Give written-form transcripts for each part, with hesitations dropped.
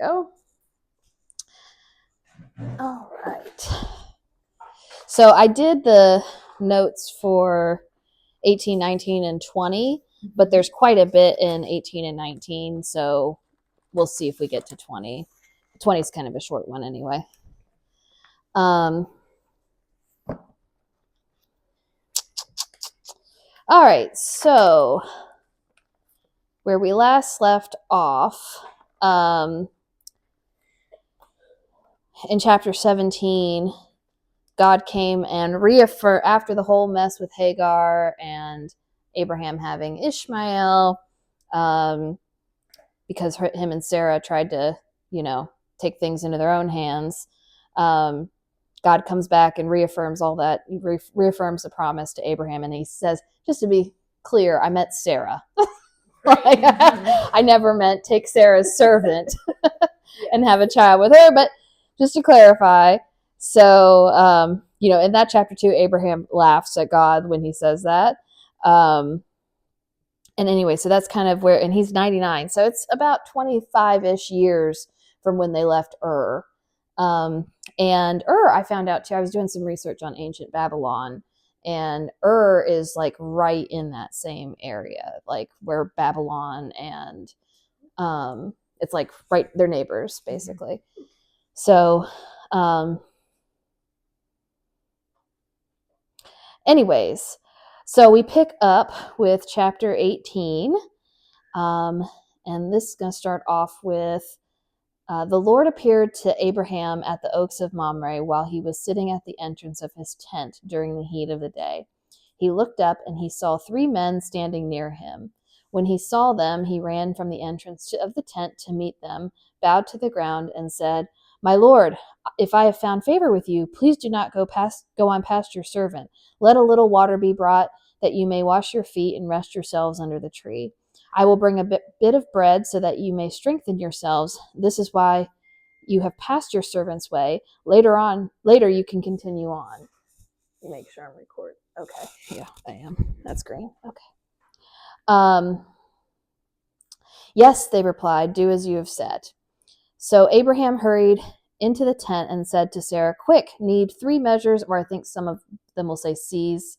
go. All right. So I did the notes for 18, 19, and 20, but there's quite a bit in 18 and 19, so we'll see if we get to 20. 20 is kind of a short one anyway. All right, so where we last left off, in chapter 17, God came and reaffirmed, after the whole mess with Hagar and Abraham having Ishmael, because him and Sarah tried to, take things into their own hands. God comes back and reaffirms all that, reaffirms the promise to Abraham, and he says, just to be clear, I meant Sarah. I never meant take Sarah's servant and have a child with her, but just to clarify. So, in that chapter 2, Abraham laughs at God when he says that. And anyway, so that's kind of where, and he's 99. So it's about 25-ish years from when they left Ur. And Ur, I found out too, I was doing some research on ancient Babylon, and Ur is like right in that same area, like where Babylon and it's like right, they're neighbors basically. So anyways, so we pick up with chapter 18, and this is going to start off with the Lord appeared to Abraham at the oaks of Mamre while he was sitting at the entrance of his tent during the heat of the day. He looked up and he saw 3 men standing near him. When he saw them, he ran from the entrance of the tent to meet them, bowed to the ground, and said, "My Lord, if I have found favor with you, please do not go on past your servant. Let a little water be brought, that you may wash your feet and rest yourselves under the tree. I will bring a bit of bread so that you may strengthen yourselves. This is why you have passed your servant's way. Later you can continue on." Make sure I'm recording. Okay. Yeah, I am. That's green. Okay. Yes, they replied, "do as you have said." So Abraham hurried into the tent and said to Sarah, "Quick, knead 3 measures," or I think some of them will say seas,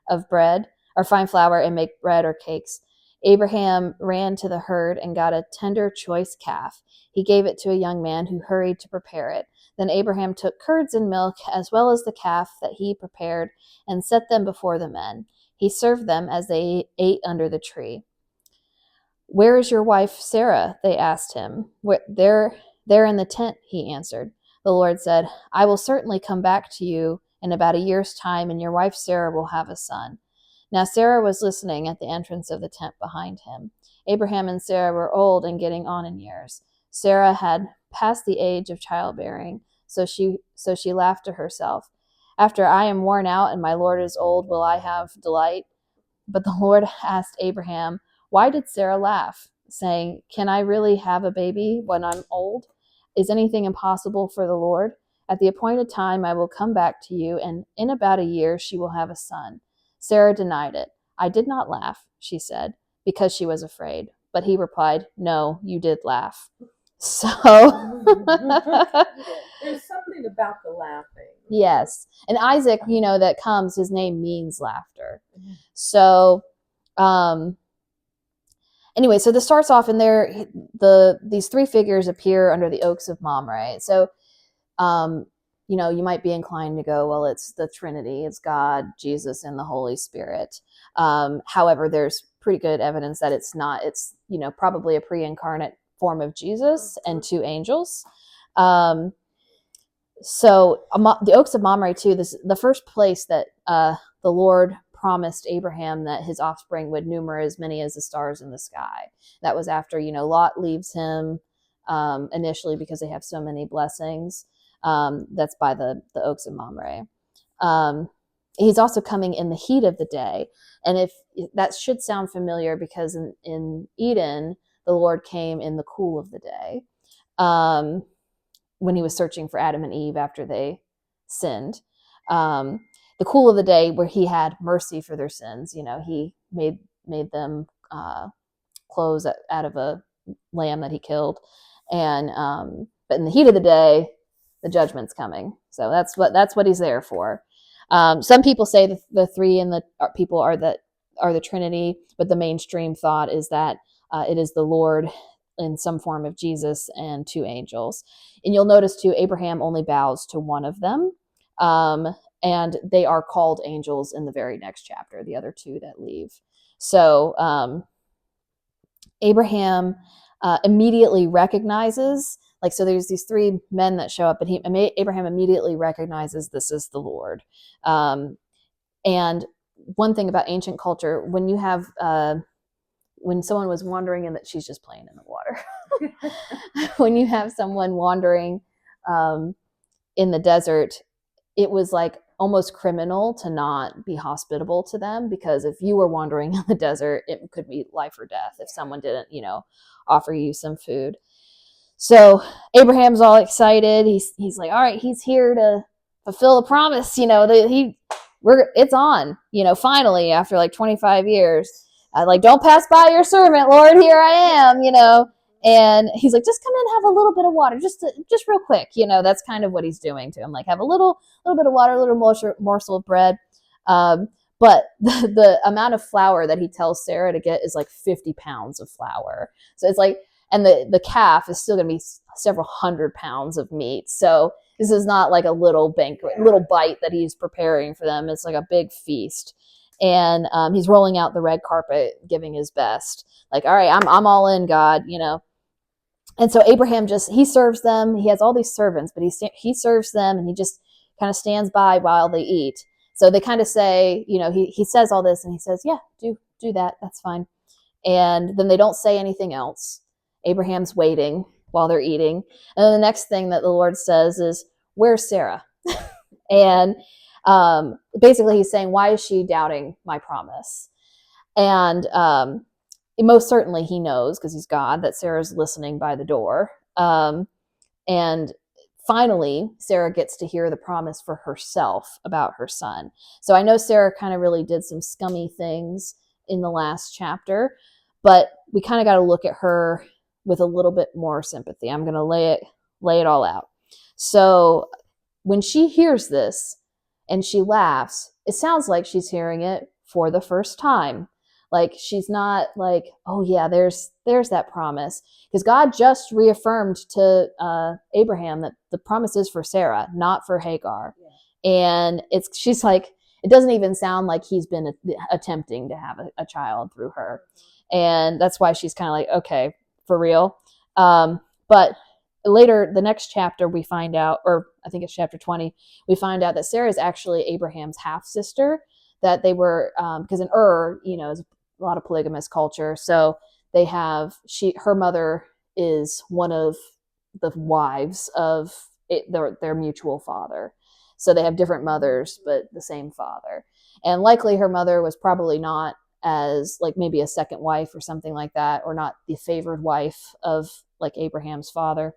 of bread or fine flour, and make bread or cakes. Abraham ran to the herd and got a tender, choice calf. He gave it to a young man who hurried to prepare it. Then Abraham took curds and milk, as well as the calf that he prepared, and set them before the men. He served them as they ate under the tree. "Where is your wife Sarah?" they asked him. There in the tent," he answered. The Lord said, "I will certainly come back to you in about a year's time, and your wife Sarah will have a son." Now Sarah was listening at the entrance of the tent behind him. Abraham and Sarah were old and getting on in years. Sarah had passed the age of childbearing, so she laughed to herself. "After I am worn out and my Lord is old, will I have delight?" But the Lord asked Abraham, "Why did Sarah laugh, saying, 'Can I really have a baby when I'm old? Is anything impossible for the Lord? At the appointed time I will come back to you, and in about a year she will have a son.' Sarah denied it. 'I did not laugh,' she said, because she was afraid. But he replied, 'No, you did laugh.'" So there's something about the laughing. Yes. And Isaac, that comes, his name means laughter. So anyway, so this starts off in there. These 3 figures appear under the oaks of Mamre. So you might be inclined to go, well, it's the Trinity. It's God, Jesus, and the Holy Spirit. However, there's pretty good evidence that it's not. It's, probably a pre-incarnate form of Jesus and 2 angels. So the oaks of Mamre too, the first place that the Lord promised Abraham that his offspring would number as many as the stars in the sky. That was after, Lot leaves him initially because they have so many blessings. That's by the oaks of Mamre. He's also coming in the heat of the day. And if that should sound familiar, because in Eden, the Lord came in the cool of the day. When he was searching for Adam and Eve after they sinned. The cool of the day, where he had mercy for their sins. He made them clothes out of a lamb that he killed. And but in the heat of the day, the judgment's coming. So that's what he's there for. Some people say the three and the people are the Trinity, but the mainstream thought is that it is the Lord in some form of Jesus and two angels. And you'll notice too, Abraham only bows to one of them. And they are called angels in the very next chapter, the other two that leave. So Abraham immediately recognizes, like, so there's these three men that show up, and Abraham immediately recognizes this is the Lord. And one thing about ancient culture, when you have when someone was wandering, and that she's just playing in the water, when you have someone wandering in the desert, it was like almost criminal to not be hospitable to them, because if you were wandering in the desert, it could be life or death if someone didn't, offer you some food. So Abraham's all excited. He's like, all right, he's here to fulfill the promise. It's on. Finally, after like 25 years, don't pass by your servant, Lord. Here I am. And he's like, just come in, have a little bit of water, just real quick. That's kind of what he's doing to him. Like, have a little bit of water, a little morsel of bread. But the amount of flour that he tells Sarah to get is like 50 pounds of flour. So it's like, and the calf is still going to be several hundred pounds of meat. So this is not like a little banquet, little bite that he's preparing for them. It's like a big feast. And he's rolling out the red carpet, giving his best. Like, all right, I'm all in, God, And so Abraham he serves them. He has all these servants, but he serves them, and he just kind of stands by while they eat. So they kind of say, he says all this, and he says, yeah, do that. That's fine. And then they don't say anything else. Abraham's waiting while they're eating. And then the next thing that the Lord says is, where's Sarah? And basically he's saying, why is she doubting my promise? And most certainly he knows, because he's God, that Sarah's listening by the door. And finally, Sarah gets to hear the promise for herself about her son. So I know Sarah kind of really did some scummy things in the last chapter, but we kind of got to look at her with a little bit more sympathy. I'm going to lay it all out. So when she hears this and she laughs, it sounds like she's hearing it for the first time. Like, she's not like, oh yeah, there's that promise, because God just reaffirmed to Abraham that the promise is for Sarah, not for Hagar. Yeah. And she's like, it doesn't even sound like he's been attempting to have a child through her. And that's why she's kind of like, okay, for real. But later, the next chapter, we find out, or I think it's chapter 20, we find out that Sarah is actually Abraham's half-sister, that they were, because in Ur, is a lot of polygamous culture. So they have, her mother is one of the wives of their mutual father. So they have different mothers, but the same father. And likely her mother was probably not as, like, maybe a second wife or something like that, or not the favored wife of like Abraham's father,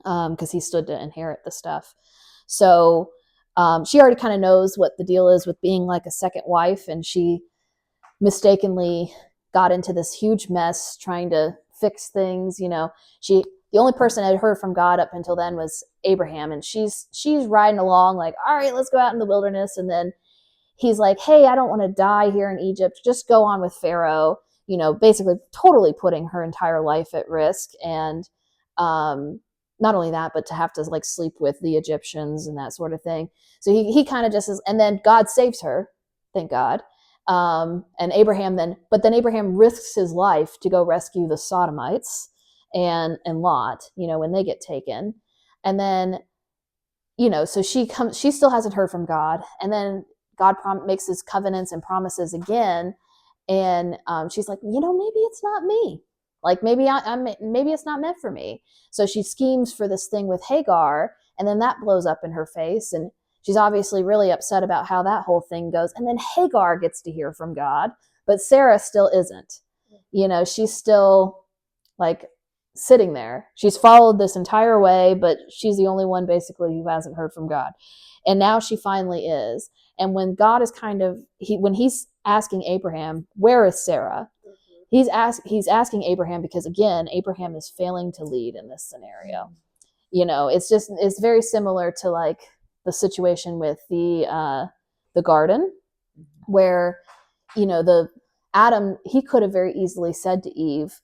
because he stood to inherit the stuff. So she already kind of knows what the deal is with being like a second wife, and she mistakenly got into this huge mess trying to fix things. The only person I had heard from God up until then was Abraham, and she's riding along like, all right, let's go out in the wilderness. And then he's like, hey, I don't want to die here in Egypt. Just go on with Pharaoh, basically totally putting her entire life at risk. And not only that, but to have to like sleep with the Egyptians and that sort of thing. So he kind of just is, and then God saves her, thank God. And Abraham then risks his life to go rescue the Sodomites and Lot, when they get taken. And then, so she still hasn't heard from God. And then God makes his covenants and promises again. And she's like, maybe it's not me. Like, maybe maybe it's not meant for me. So she schemes for this thing with Hagar, and then that blows up in her face. And she's obviously really upset about how that whole thing goes. And then Hagar gets to hear from God, but Sarah still isn't. She's still like sitting there. She's followed this entire way, but she's the only one basically who hasn't heard from God. And now she finally is. And when God is when he's asking Abraham, where is Sarah? he's asking Abraham because, again, Abraham is failing to lead in this scenario. It's very similar to like the situation with the garden, where the Adam, he could have very easily said to Eve,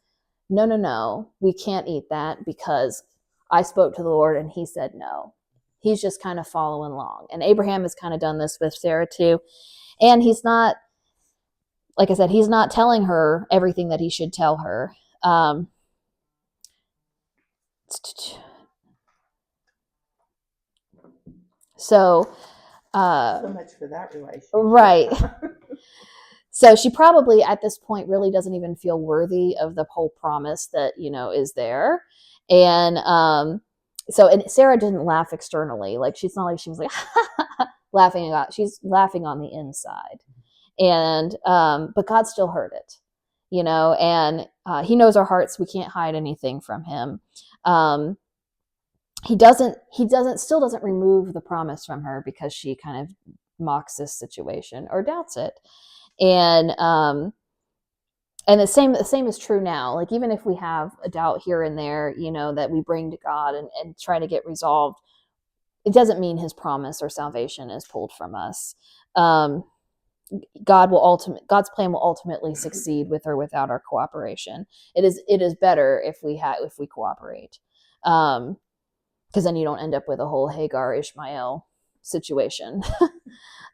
no, we can't eat that because I spoke to the Lord and he said no. He's just kind of following along. And Abraham has kind of done this with Sarah too. And he's not, like I said, he's not telling her everything that he should tell her. So much for that relationship. Right. So she probably at this point really doesn't even feel worthy of the whole promise that, is there. And and Sarah didn't laugh externally. Like, she's not like she was like laughing she's laughing on the inside. And but God still heard it, and he knows our hearts. We can't hide anything from him. He still doesn't remove the promise from her because she kind of mocks this situation or doubts it. And the same is true now. Like, even if we have a doubt here and there, that we bring to God and try to get resolved, it doesn't mean his promise or salvation is pulled from us. God's plan will ultimately succeed with or without our cooperation. It is better if we cooperate. Because then you don't end up with a whole Hagar Ishmael situation.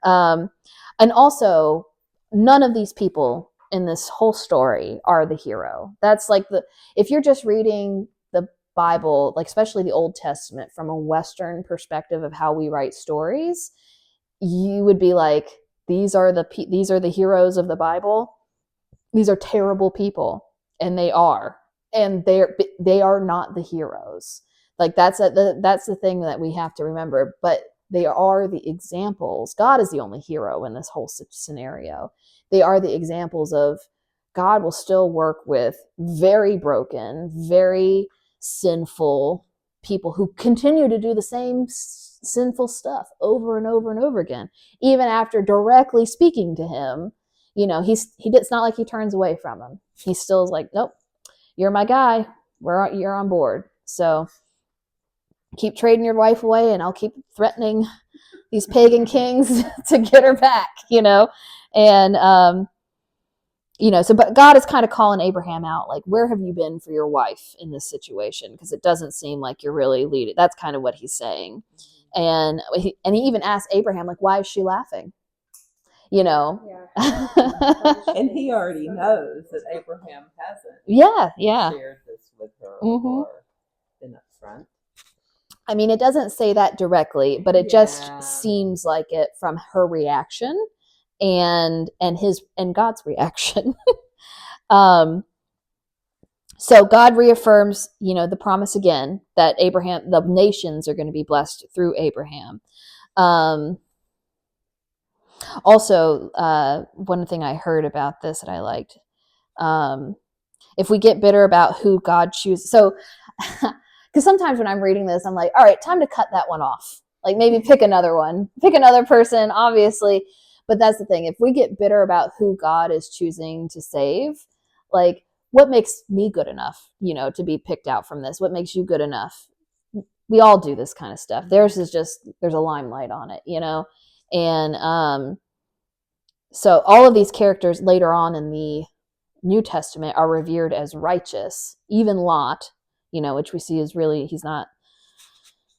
And also, none of these people in this whole story are the hero. That's like if you're just reading the Bible, like especially the Old Testament, from a Western perspective of how we write stories, you would be like, these are the heroes of the Bible. These are terrible people, and they are not the heroes. Like, that's the thing that we have to remember. But they are the examples. God is the only hero in this whole scenario. They are the examples of God will still work with very broken, very sinful people who continue to do the same sinful stuff over and over and over again, even after directly speaking to him. It's not like he turns away from him. He still is like, nope, you're my guy. You're on board. So keep trading your wife away, and I'll keep threatening these pagan kings to get her back, and but God is kind of calling Abraham out, like, where have you been for your wife in this situation? Because it doesn't seem like you're really leading. That's kind of what he's saying. And he even asked Abraham, like, why is she laughing? Yeah. And he already knows that Abraham hasn't shared this with her or been upfront. I mean, it doesn't say that directly, but it just seems like it from her reaction and God's reaction. So God reaffirms, the promise again that the nations are going to be blessed through Abraham. Also, one thing I heard about this that I liked, if we get bitter about who God chooses, so because sometimes when I'm reading this, I'm like, all right, time to cut that one off. Like, maybe pick another one, pick another person, obviously. But that's the thing. If we get bitter about who God is choosing to save, like, what makes me good enough, to be picked out from this? What makes you good enough? We all do this kind of stuff. Theirs is just, there's a limelight on it, And so all of these characters later on in the New Testament are revered as righteous. Even Lot, which we see is really,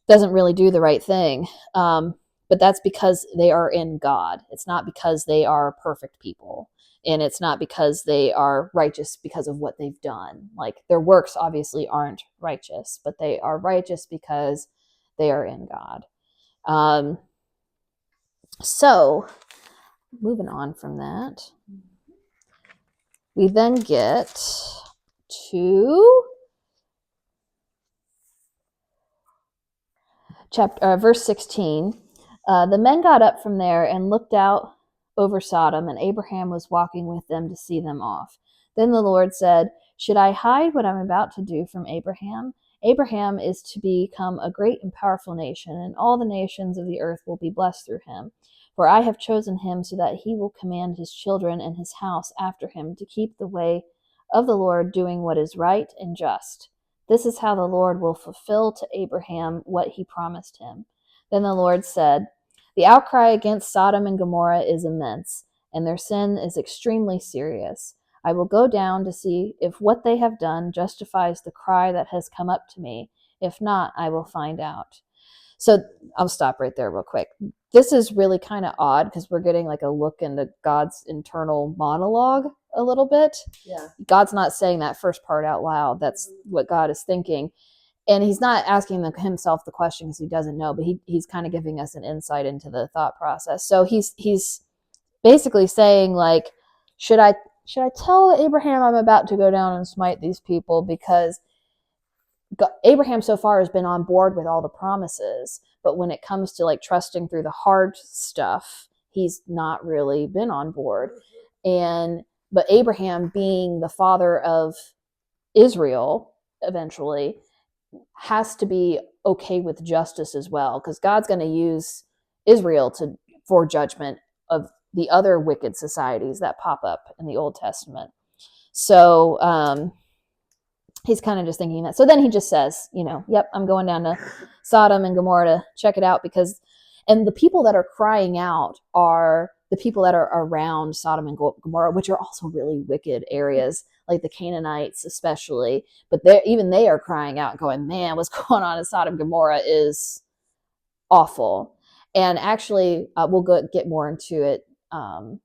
doesn't really do the right thing. But that's because they are in God. It's not because they are perfect people. And it's not because they are righteous because of what they've done. Like, their works obviously aren't righteous, but they are righteous because they are in God. So, moving on from that, we then get to verse 16. The men got up from there and looked out over Sodom, and Abraham was walking with them to see them off. Then the Lord said, should I hide what I'm about to do from Abraham? Abraham is to become a great and powerful nation, and all the nations of the earth will be blessed through him. For I have chosen him so that he will command his children and his house after him to keep the way of the Lord, doing what is right and just. This is how the Lord will fulfill to Abraham what he promised him. Then the Lord said, the outcry against Sodom and Gomorrah is immense, and their sin is extremely serious. I will go down to see if what they have done justifies the cry that has come up to me. If not, I will find out. So I'll stop right there real quick. This is really kind of odd because we're getting like a look into God's internal monologue a little bit. Yeah. God's not saying that first part out loud. That's what God is thinking. And he's not asking himself the question because he doesn't know, but he's kind of giving us an insight into the thought process. So he's basically saying, like, should I tell Abraham I'm about to go down and smite these people? Because Abraham so far has been on board with all the promises, but when it comes to like trusting through the hard stuff, he's not really been on board. But Abraham, being the father of Israel eventually, has to be okay with justice as well, because God's going to use Israel for judgment of the other wicked societies that pop up in the Old Testament. So he's kind of just thinking that. So then he just says, yep, I'm going down to Sodom and Gomorrah to check it out, and the people that are crying out are the people that are around Sodom and Gomorrah, which are also really wicked areas, like the Canaanites especially. But they are crying out, going, man, what's going on in Sodom and Gomorrah is awful. And actually, we'll get more into it. And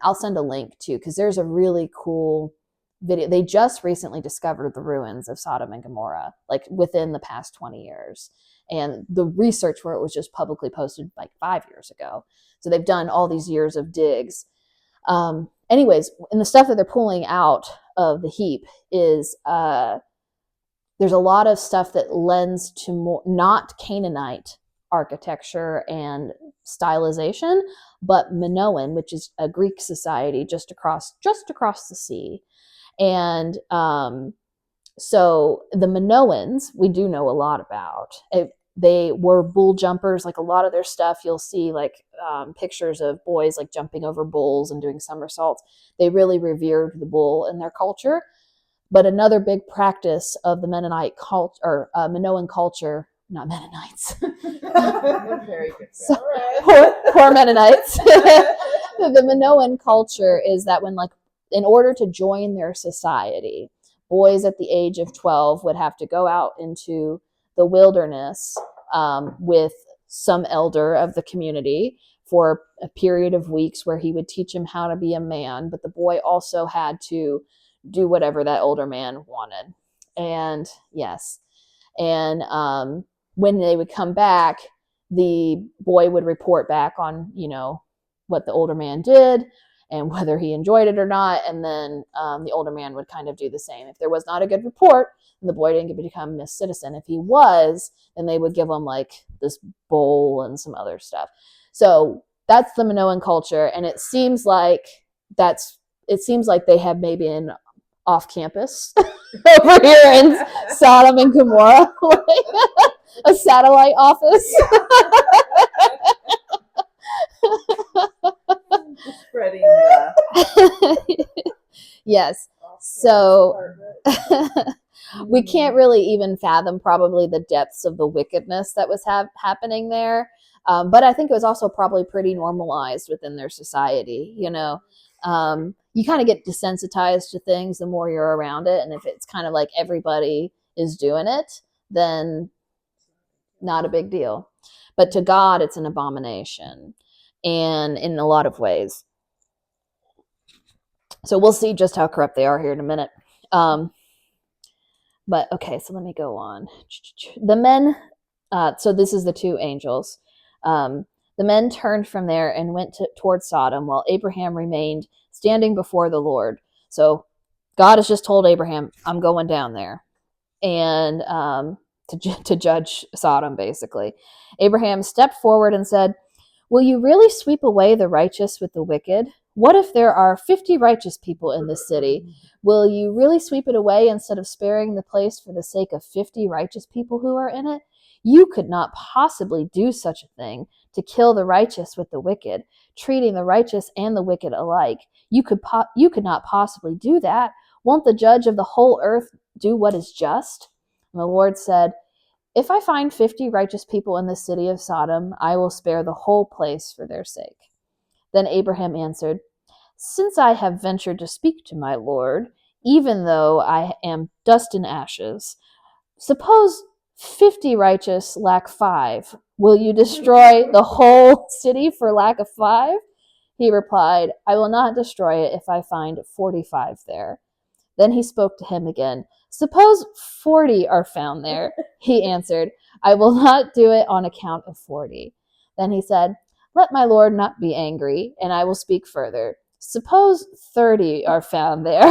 I'll send a link too, because there's a really cool video. They just recently discovered the ruins of Sodom and Gomorrah, like within the past 20 years. And the research for it was just publicly posted like 5 years ago. So they've done all these years of digs. Anyways, and the stuff that they're pulling out of the heap is there's a lot of stuff that lends to more not Canaanite architecture and stylization, but Minoan, which is a Greek society just across the sea. And so the Minoans, we do know a lot about. They were bull jumpers. Like a lot of their stuff, you'll see like pictures of boys like jumping over bulls and doing somersaults. They really revered the bull in their culture. But another big practice of the Mennonite culture, or Minoan culture, not Mennonites. Very good. Poor Mennonites. The Minoan culture is that when, like, in order to join their society, boys at the age of 12 would have to go out into the wilderness with some elder of the community for a period of weeks where he would teach him how to be a man, but the boy also had to do whatever that older man wanted. And yes, and when they would come back, the boy would report back on, what the older man did and whether he enjoyed it or not. And then the older man would kind of do the same. If there was not a good report, then the boy didn't get to become a citizen. If he was, then they would give him like this bowl and some other stuff. So that's the Minoan culture. And it seems like they have maybe an off campus over here in Sodom and Gomorrah, a satellite office. Spreading the yes. So we can't really even fathom probably the depths of the wickedness that was happening there. But I think it was also probably pretty normalized within their society. You kind of get desensitized to things the more you're around it. And if it's kind of like everybody is doing it, then not a big deal. But to God, it's an abomination. And in a lot of ways. So we'll see just how corrupt they are here in a minute. But okay, so let me go on. The men, so this is the two angels. The men turned from there and went toward Sodom, while Abraham remained standing before the Lord. So God has just told Abraham, I'm going down there. And to judge Sodom, basically. Abraham stepped forward and said, will you really sweep away the righteous with the wicked? What if there are 50 righteous people in this city? Will you really sweep it away instead of sparing the place for the sake of 50 righteous people who are in it? You could not possibly do such a thing, to kill the righteous with the wicked, treating the righteous and the wicked alike. You could not possibly do that. Won't the judge of the whole earth do what is just? And the Lord said, if I find 50 righteous people in the city of Sodom, I will spare the whole place for their sake. Then Abraham answered, since I have ventured to speak to my Lord, even though I am dust and ashes, suppose 50 righteous lack 5. Will you destroy the whole city for lack of 5? He replied, I will not destroy it if I find 45 there. Then he spoke to him again. Suppose 40 are found there. He answered, I will not do it on account of 40. Then he said, let my Lord not be angry, and I will speak further. Suppose 30 are found there.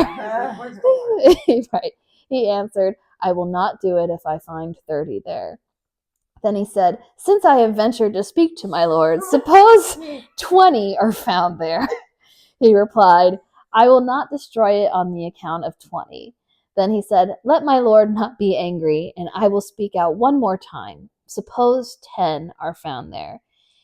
Right. He answered, I will not do it if I find 30 there. Then he said, since I have ventured to speak to my Lord, suppose 20 are found there. He replied, I will not destroy it on the account of 20. Then he said, let my Lord not be angry, and I will speak out one more time. Suppose 10 are found there.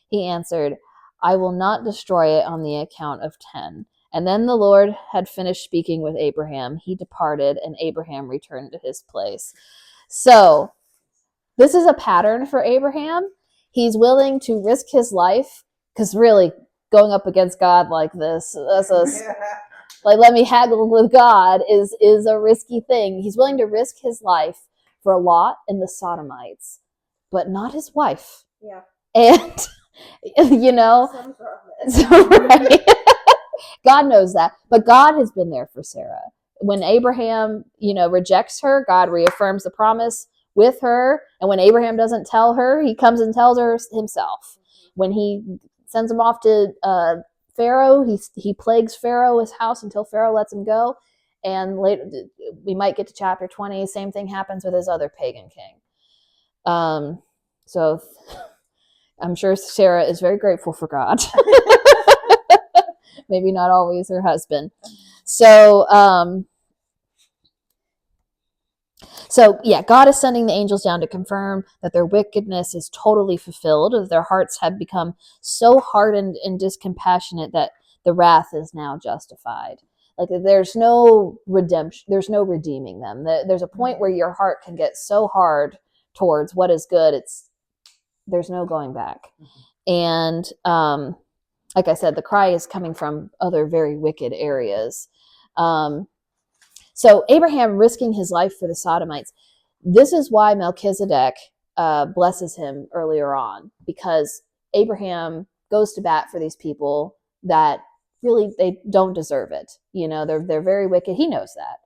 He answered, I will not destroy it on the account of 10. And then the Lord had finished speaking with Abraham. He departed, and Abraham returned to his place. So, this is a pattern for Abraham. He's willing to risk his life, because really, going up against God like this, like let me haggle with God is a risky thing. He's willing to risk his life for Lot and the Sodomites, but not his wife. Yeah. And right. God knows that, but God has been there for Sarah. When Abraham, rejects her, God reaffirms the promise with her. And when Abraham doesn't tell her, he comes and tells her himself. When he sends him off to Pharaoh, he plagues Pharaoh, his house, until Pharaoh lets him go. And later, we might get to chapter 20. Same thing happens with his other pagan king. So I'm sure Sarah is very grateful for God. Maybe not always her husband. So yeah, God is sending the angels down to confirm that their wickedness is totally fulfilled, that their hearts have become so hardened and discompassionate that the wrath is now justified. Like there's no redemption, there's no redeeming them. There's a point where your heart can get so hard towards what is good, there's no going back. And like I said, the cry is coming from other very wicked areas. So Abraham risking his life for the Sodomites, this is why Melchizedek blesses him earlier on, because Abraham goes to bat for these people that really, they don't deserve it. They're very wicked. He knows that.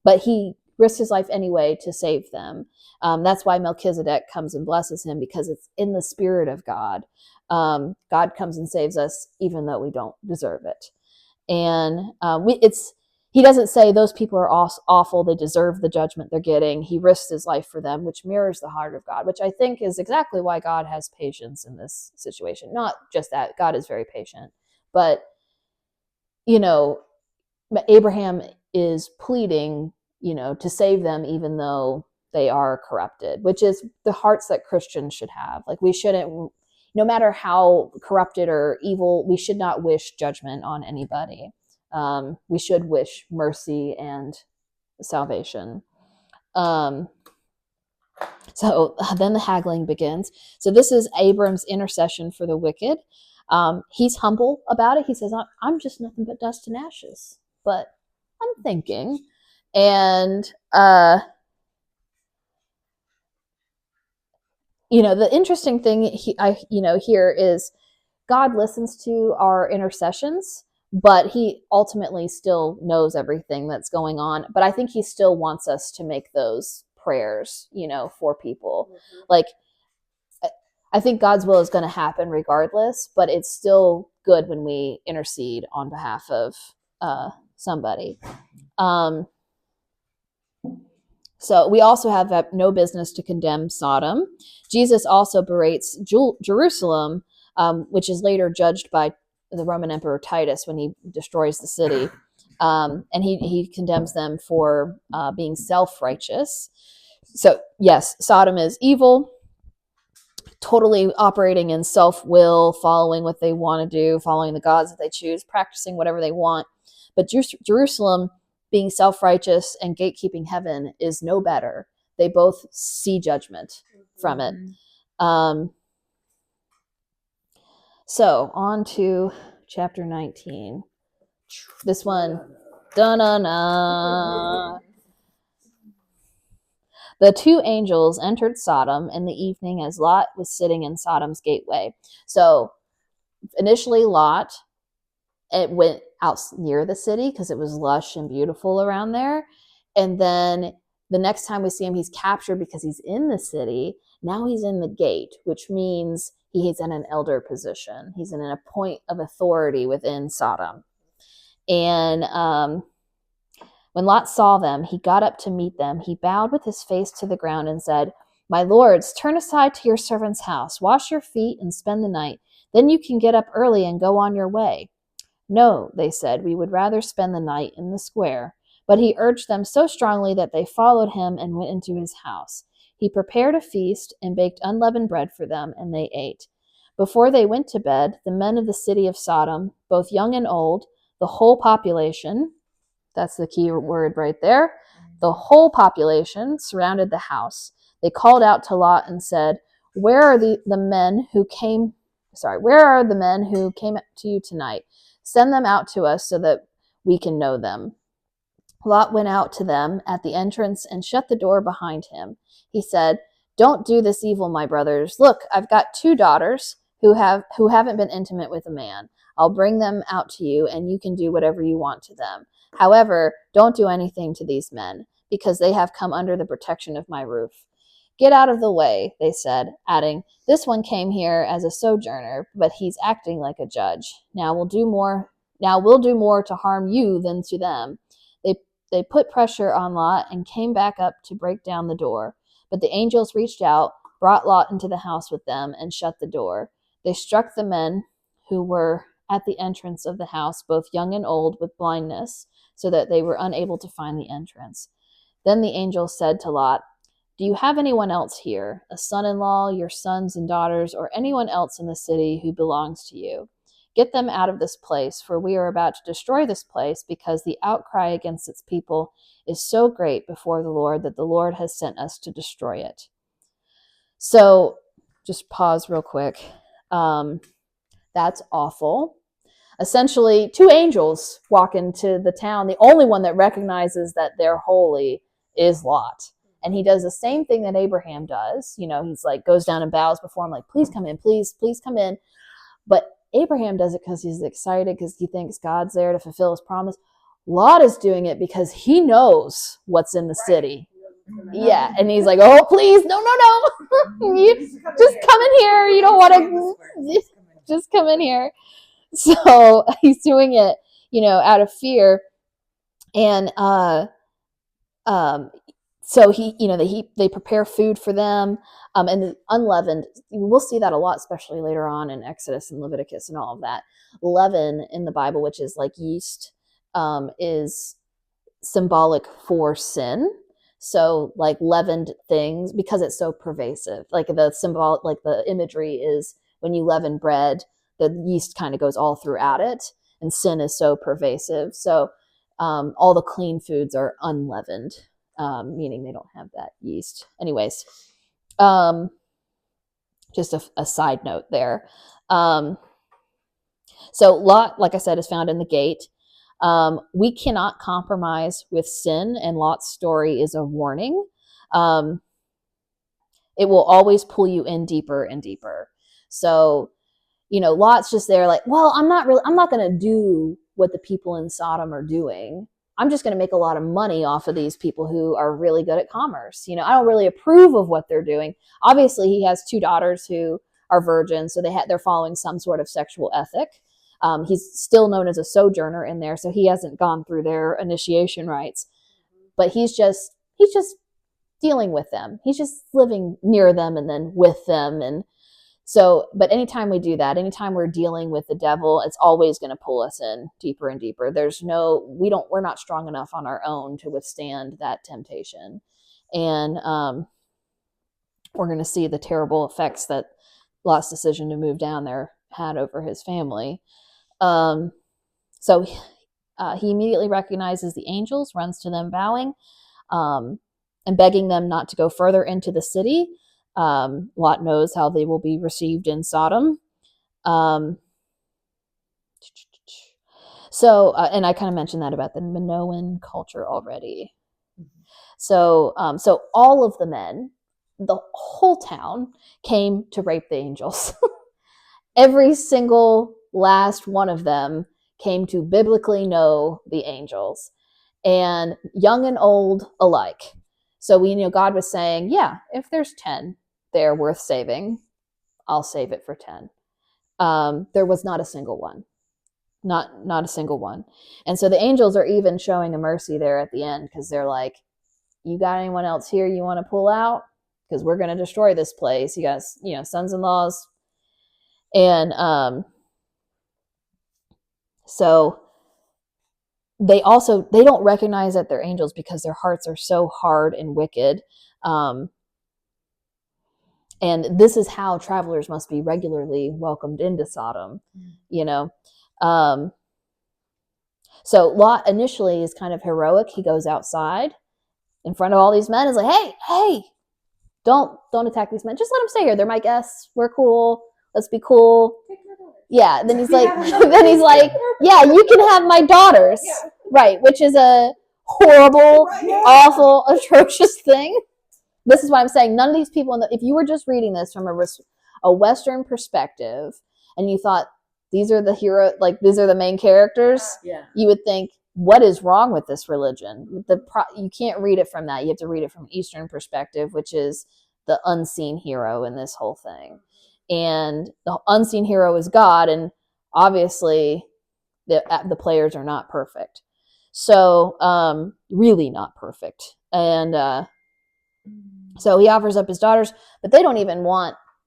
But he risks his life anyway to save them. That's why Melchizedek comes and blesses him, because it's in the spirit of God. God comes and saves us even though we don't deserve it. And he doesn't say those people are awful, they deserve the judgment they're getting. He risks his life for them, which mirrors the heart of God, which I think is exactly why God has patience in this situation. Not just that, God is very patient, but Abraham is pleading, to save them even though they are corrupted, which is the hearts that Christians should have. Like we shouldn't, no matter how corrupted or evil, we should not wish judgment on anybody. We should wish mercy and salvation. So then the haggling begins. So this is Abram's intercession for the wicked. He's humble about it. He says, I'm just nothing but dust and ashes, but I'm thinking. And, the interesting thing here is God listens to our intercessions, but he ultimately still knows everything that's going on. But I think he still wants us to make those prayers, for people. Mm-hmm. Like, I think God's will is going to happen regardless, but it's still good when we intercede on behalf of somebody. So we also have no business to condemn Sodom. Jesus also berates Jerusalem, which is later judged by the Roman Emperor Titus when he destroys the city. And he condemns them for being self-righteous. So yes, Sodom is evil, totally operating in self-will, following what they want to do, following the gods that they choose, practicing whatever they want. But Jerusalem, being self-righteous and gatekeeping heaven is no better. They both see judgment from it. So on to chapter 19. This one, da-na-na. The two angels entered Sodom in the evening as Lot was sitting in Sodom's gateway. So initially Lot, it went out near the city because it was lush and beautiful around there. And then the next time we see him, he's captured because he's in the city. Now he's in the gate, which means he's in an elder position. He's in a point of authority within Sodom. And when Lot saw them, he got up to meet them. He bowed with his face to the ground and said, "My lords, turn aside to your servant's house. Wash your feet and spend the night. Then you can get up early and go on your way." "No," they said, "we would rather spend the night in the square." But he urged them so strongly that they followed him and went into his house. He prepared a feast and baked unleavened bread for them, and they ate. Before they went to bed, the men of the city of Sodom, both young and old, the whole population, that's the key word right there, the whole population surrounded the house. They called out to Lot and said, where are the men who came to you tonight? Send them out to us so that we can know them." Lot went out to them at the entrance and shut the door behind him. He said, "Don't do this evil, my brothers. Look, I've got 2 daughters who haven't been intimate with a man. I'll bring them out to you, and you can do whatever you want to them. However, don't do anything to these men, because they have come under the protection of my roof." "Get out of the way," they said, adding, "This one came here as a sojourner, but he's acting like a judge. Now we'll do more to harm you than to them." They put pressure on Lot and came back up to break down the door. But the angels reached out, brought Lot into the house with them, and shut the door. They struck the men who were at the entrance of the house, both young and old, with blindness, so that they were unable to find the entrance. Then the angels said to Lot, "Do you have anyone else here, a son-in-law, your sons and daughters, or anyone else in the city who belongs to you? Get them out of this place, for we are about to destroy this place, because the outcry against its people is so great before the Lord that the Lord has sent us to destroy it." So just pause real quick. That's awful. Essentially, 2 angels walk into the town. The only one that recognizes that they're holy is Lot. And he does the same thing that Abraham does. He's like, goes down and bows before him, like, "Please come in, please come in." But Abraham does it because he's excited, because he thinks God's there to fulfill his promise. Lot is doing it because he knows what's in the city. Yeah, and he's like, "Oh, please, no. You just come in here. You don't want to, just come in here." So he's doing it, out of fear. And so they prepare food for them, and the unleavened. We'll see that a lot, especially later on in Exodus and Leviticus and all of that. Leaven in the Bible, which is like yeast, is symbolic for sin. So like leavened things, because it's so pervasive. Like the imagery is when you leaven bread, the yeast kind of goes all throughout it, and sin is so pervasive. So all the clean foods are unleavened. Meaning they don't have that yeast. Anyways, just a side note there. So Lot, like I said, is found in the gate. We cannot compromise with sin, and Lot's story is a warning. It will always pull you in deeper and deeper. So, Lot's just there like, well, I'm not going to do what the people in Sodom are doing. I'm just going to make a lot of money off of these people who are really good at commerce. I don't really approve of what they're doing. Obviously, he has 2 daughters who are virgins, so they're following some sort of sexual ethic. He's still known as a sojourner in there, so he hasn't gone through their initiation rites. But he's just dealing with them. He's just living near them and then with them. And so, but anytime we do that, anytime we're dealing with the devil, it's always going to pull us in deeper and deeper. We're not strong enough on our own to withstand that temptation. And we're going to see the terrible effects that Lot's decision to move down there had over his family. So he immediately recognizes the angels, runs to them bowing, and begging them not to go further into the city. Lot knows how they will be received in Sodom. So, and I kind of mentioned that about the Minoan culture already. So all of the men, the whole town, came to rape the angels. Every single last one of them came to biblically know the angels, and young and old alike. So God was saying, yeah, if there's 10, they're worth saving, I'll save it for 10. There was not a single one. Not a single one. And so the angels are even showing a mercy there at the end, because they're like, you got anyone else here you want to pull out? Because we're going to destroy this place. You got, sons-in-laws. And so they don't recognize that they're angels because their hearts are so hard and wicked. And this is how travelers must be regularly welcomed into Sodom, So Lot initially is kind of heroic. He goes outside in front of all these men, is like, hey, don't attack these men. Just let them stay here. They're my guests. We're cool. Let's be cool. Yeah. Then he's like, yeah, you can have my daughters. Yeah. Right. Which is a horrible, awful, atrocious thing. This is why I'm saying none of these people, if you were just reading this from a Western perspective and you thought these are the hero, like these are the main characters, you would think, what is wrong with this religion? You can't read it from that. You have to read it from Eastern perspective, which is the unseen hero in this whole thing. And the unseen hero is God, and obviously the players are not perfect. So, really not perfect. And so he offers up his daughters, but they don't even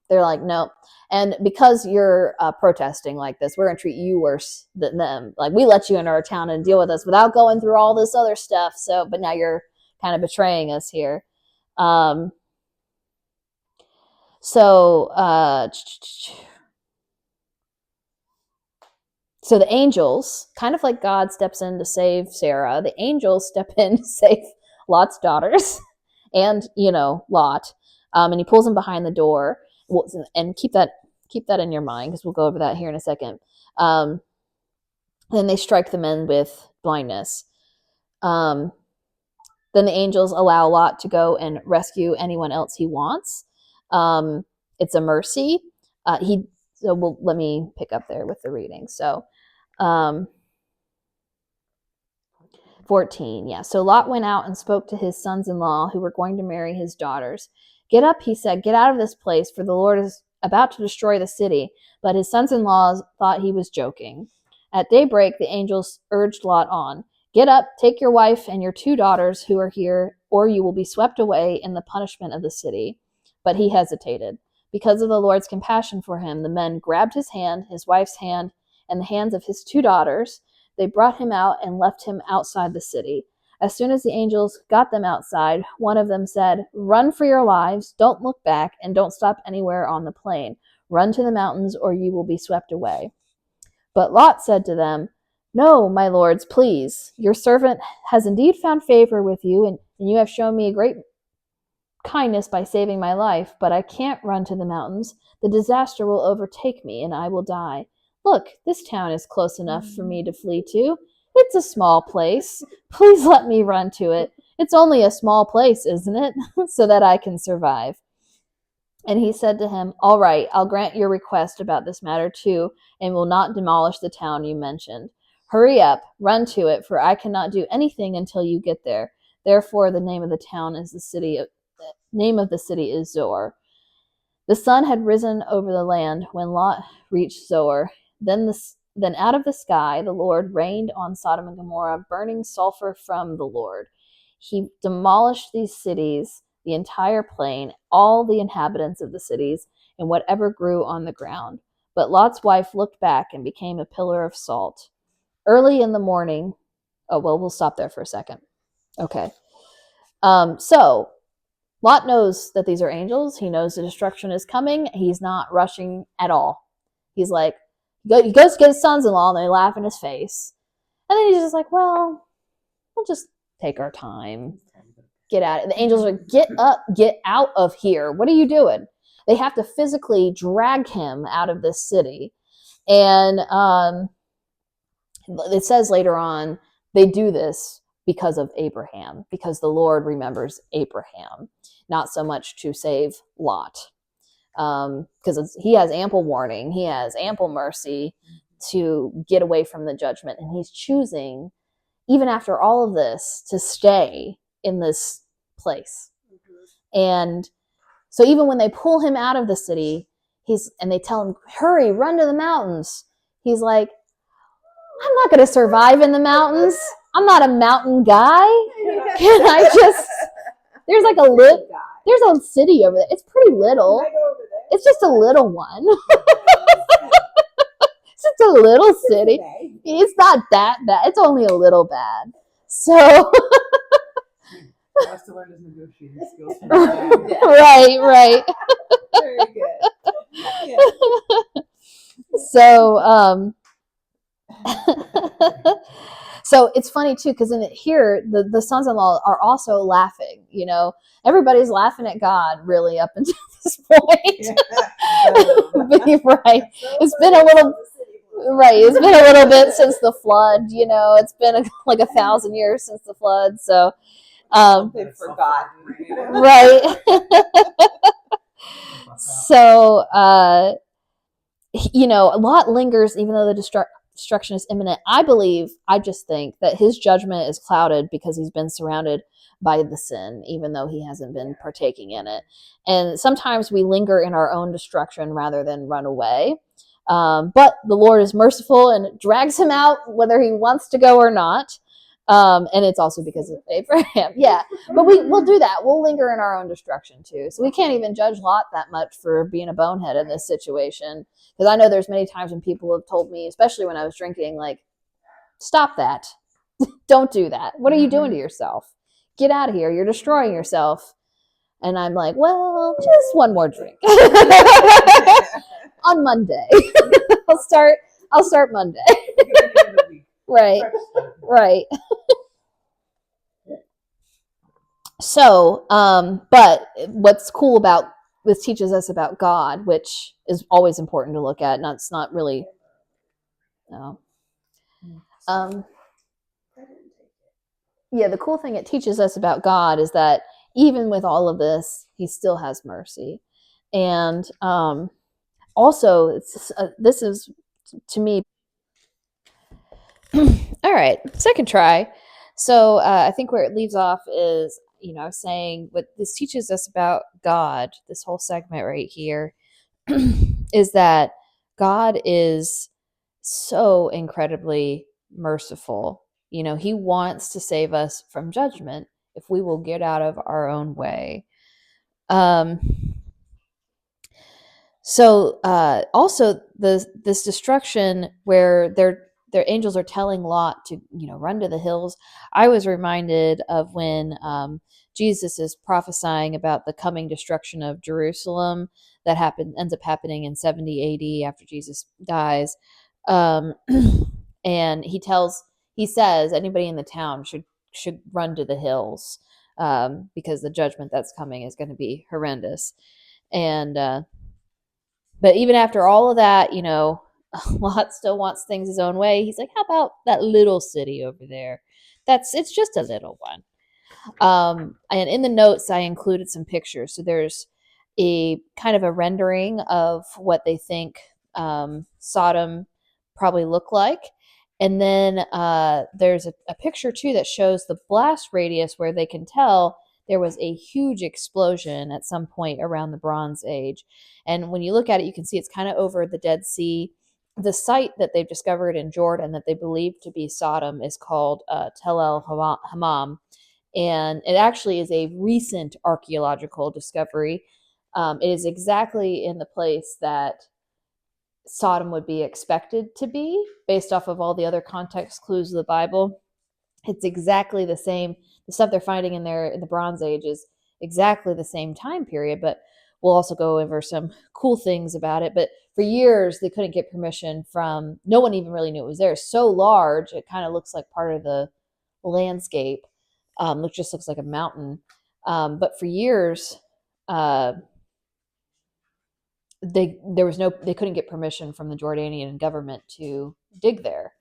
they're like, no. And because you're protesting like this, we're going to treat you worse than them. Like, we let you into our town and deal with us without going through all this other stuff. So, but now you're kind of betraying us here. So the angels, kind of like God steps in to save Sarah, the angels step in to save Lot's daughters and, Lot. And he pulls him behind the door. And keep that in your mind, because we'll go over that here in a second. Then they strike the men with blindness. Then the angels allow Lot to go and rescue anyone else he wants. It's a mercy. Let me pick up there with the reading. So 14, yeah. So Lot went out and spoke to his sons-in-law who were going to marry his daughters. Get up, he said, get out of this place, for the Lord is about to destroy the city. But his sons-in-law thought he was joking. At daybreak, the angels urged Lot on. Get up, take your wife and your 2 daughters who are here, or you will be swept away in the punishment of the city. But he hesitated. Because of the Lord's compassion for him, the men grabbed his hand, his wife's hand, and the hands of his 2 daughters. They brought him out and left him outside the city. As soon as the angels got them outside, one of them said, run for your lives, don't look back, and don't stop anywhere on the plain. Run to the mountains, or you will be swept away. But Lot said to them, no, my lords, please. Your servant has indeed found favor with you, and you have shown me a great kindness by saving my life, but I can't run to the mountains. The disaster will overtake me, and I will die. Look, this town is close enough for me to flee to. It's a small place. Please let me run to it. It's only a small place, isn't it? So that I can survive. And he said to him, all right, I'll grant your request about this matter too, and will not demolish the town you mentioned. Hurry up, run to it, for I cannot do anything until you get there. Therefore, the name of the town is the name of the city is Zoar. The sun had risen over the land when Lot reached Zoar. Then out of the sky, the Lord rained on Sodom and Gomorrah, burning sulfur from the Lord. He demolished these cities, the entire plain, all the inhabitants of the cities, and whatever grew on the ground. But Lot's wife looked back and became a pillar of salt. Early in the morning, we'll stop there for a second. Okay. So Lot knows that these are angels. He knows the destruction is coming. He's not rushing at all. He's like, he goes to get his sons-in-law, and they laugh in his face. And then he's just like, well, we'll just take our time. Get at it. The angels are, get up, get out of here. What are you doing? They have to physically drag him out of this city. And it says later on, they do this because of Abraham, because the Lord remembers Abraham, not so much to save Lot. Because he has ample warning, he has ample mercy to get away from the judgment. And he's choosing, even after all of this, to stay in this place. And so even when they pull him out of the city, and they tell him, hurry, run to the mountains. He's like, I'm not going to survive in the mountains. I'm not a mountain guy. Can I just, there's a city over there. It's pretty little. It's just a little one. It's just a little city. It's not that bad. It's only a little bad. So has to learn his negotiating skills. Right. Very good. Yeah. So, so it's funny too, because in here, the sons-in-law are also laughing. You know, everybody's laughing at God really up until this point. Yeah. Right. It's been a little. Right, it's been a little bit since the flood. You know, it's been like 1,000 years since the flood. So. They've forgotten. Right. So, you know, Lot lingers even though the destruction is imminent. I just think that his judgment is clouded because he's been surrounded by the sin, even though he hasn't been partaking in it. And sometimes we linger in our own destruction rather than run away. But the Lord is merciful and drags him out whether he wants to go or not. And it's also because of Abraham. Yeah. But we'll do that. We'll linger in our own destruction too. So we can't even judge Lot that much for being a bonehead in this situation. Because I know there's many times when people have told me, especially when I was drinking, like, stop that. Don't do that. What are you doing to yourself? Get out of here. You're destroying yourself. And I'm like, well, just one more drink. On Monday. I'll start Monday. Right. So, but what's cool about this teaches us about God, which is always important to look at. And it's not really, no. Yeah, the cool thing it teaches us about God is that even with all of this, he still has mercy. And also, this is, to me, all right, second try. So I think where it leaves off is, you know, saying what this teaches us about God, this whole segment right here, is that God is so incredibly merciful. You know, he wants to save us from judgment if we will get out of our own way. So also this destruction where their angels are telling Lot to, you know, run to the hills. I was reminded of when Jesus is prophesying about the coming destruction of Jerusalem that ends up happening in 70 AD after Jesus dies. And he says anybody in the town should run to the hills because the judgment that's coming is going to be horrendous. And but even after all of that, you know, Lot still wants things his own way. He's like, how about that little city over there? It's just a little one. And in the notes, I included some pictures. So there's a kind of a rendering of what they think Sodom probably looked like. And then there's a picture too that shows the blast radius where they can tell there was a huge explosion at some point around the Bronze Age. And when you look at it, you can see it's kind of over the Dead Sea. The site that they've discovered in Jordan that they believe to be Sodom is called Tel El Hammam. And it actually is a recent archaeological discovery. It is exactly in the place that Sodom would be expected to be based off of all the other context clues of the Bible. It's exactly the same. The stuff they're finding in the Bronze Age is exactly the same time period. But we'll also go over some cool things about it. But for years, they couldn't get permission from, no one even really knew it was there. It's so large, it kind of looks like part of the landscape. It just looks like a mountain. But for years, they couldn't get permission from the Jordanian government to dig there.